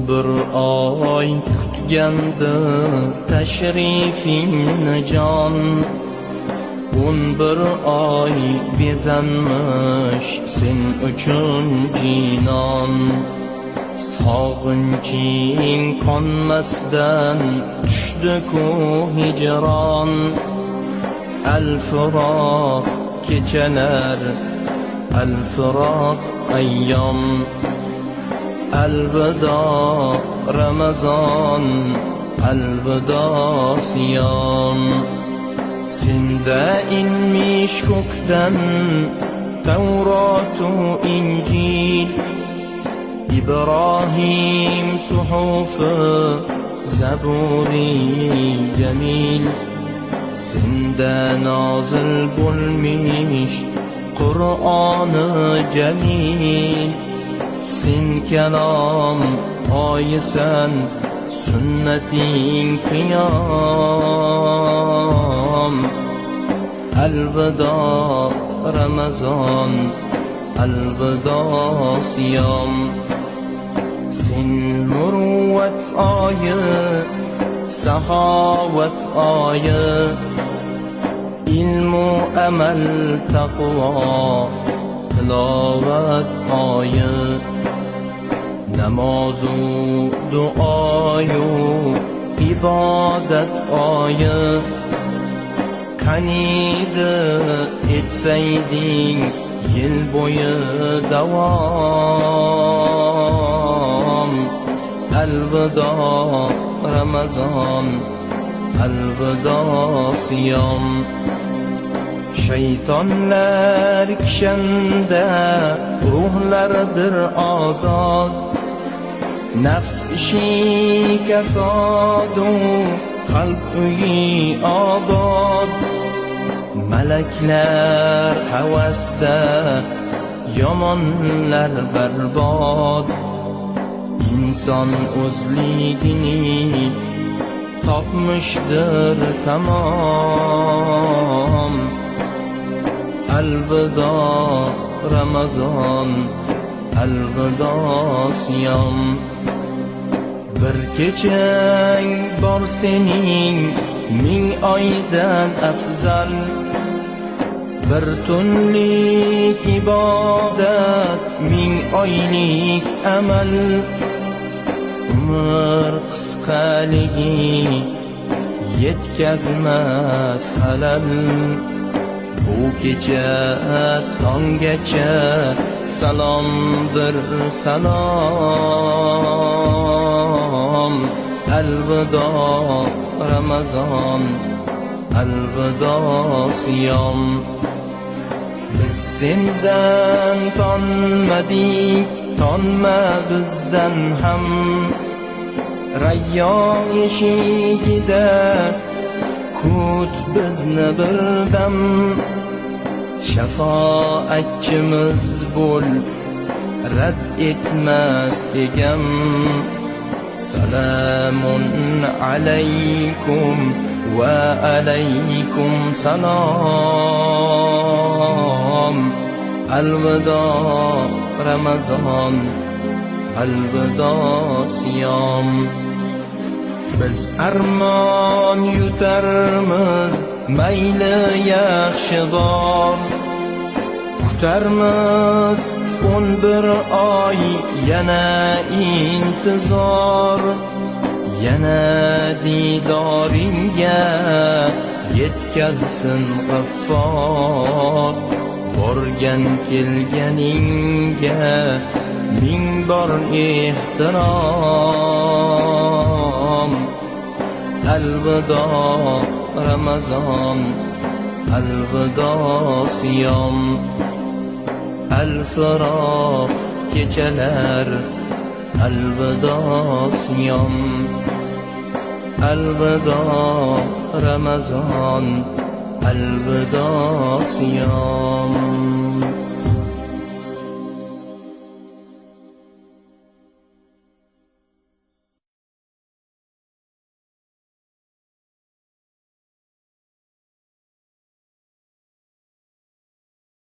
bir oy kutgandi tashrifingni jon, 11 oy bezanmish sen uchun jinon. Sog'inching qonmasdan tushdi-ku hijron, al-firoq kechalar, al-firoq ayyom. Alvido Ramazon, alvido siyom. Senda inmish ko'kdan Tavrotu Injil, İbrahim suhufi, Zaburi jamil. Senda nozil bo'lmish Qur'oni jamil. Sen kalom oyisan, sunnating qiyom. Alvido Ramazon, alvido siyom. Sen muruvvat oyi, saxovat oyi, ilmu amal taqvo tilovat oyi. Namozu duoyu ibodat oyi, qaniydi etsayding yil bo'yi davom. Alvido Ramazon, alvido siyom. Shaytonlar kishanda ruhlardir ozod, nafs ishi kasodu qalb uyi obod. Malaklar havasda, yomonlar barbod. İnson o'zligini topmishdir tamom. Alvido Ramazon, alvido siyom. Bir kechang bor sening 1000 oydan afzal, bir tunlik ibodat 1000 oylik amal. Umr qisqaligi yetkazmas halal, bu kecha tonggacha salomdir salom. Alvido Ramazon, alvido siyom. Biz sendan tonmadik, tonma bizdan ham. Rayyon eshigida kut bizni birdam. Shafoatchimiz bo'l, rad etmas egam. Salamun alaykum va alaykum salom. Alvido Ramazon, alvido siyom. Biz armon yutarmiz, mayli yaxshi bor. Kutarmiz 11 oy yana intizor. Yana didoringga yetkazsin G'affor. Borgan kelganingga 1000 bor ehtirom. Alvido Ramazon, alvido siyom. Al-firoq kechalar, alvido siyom. Alvido Ramazon, alvido siyom.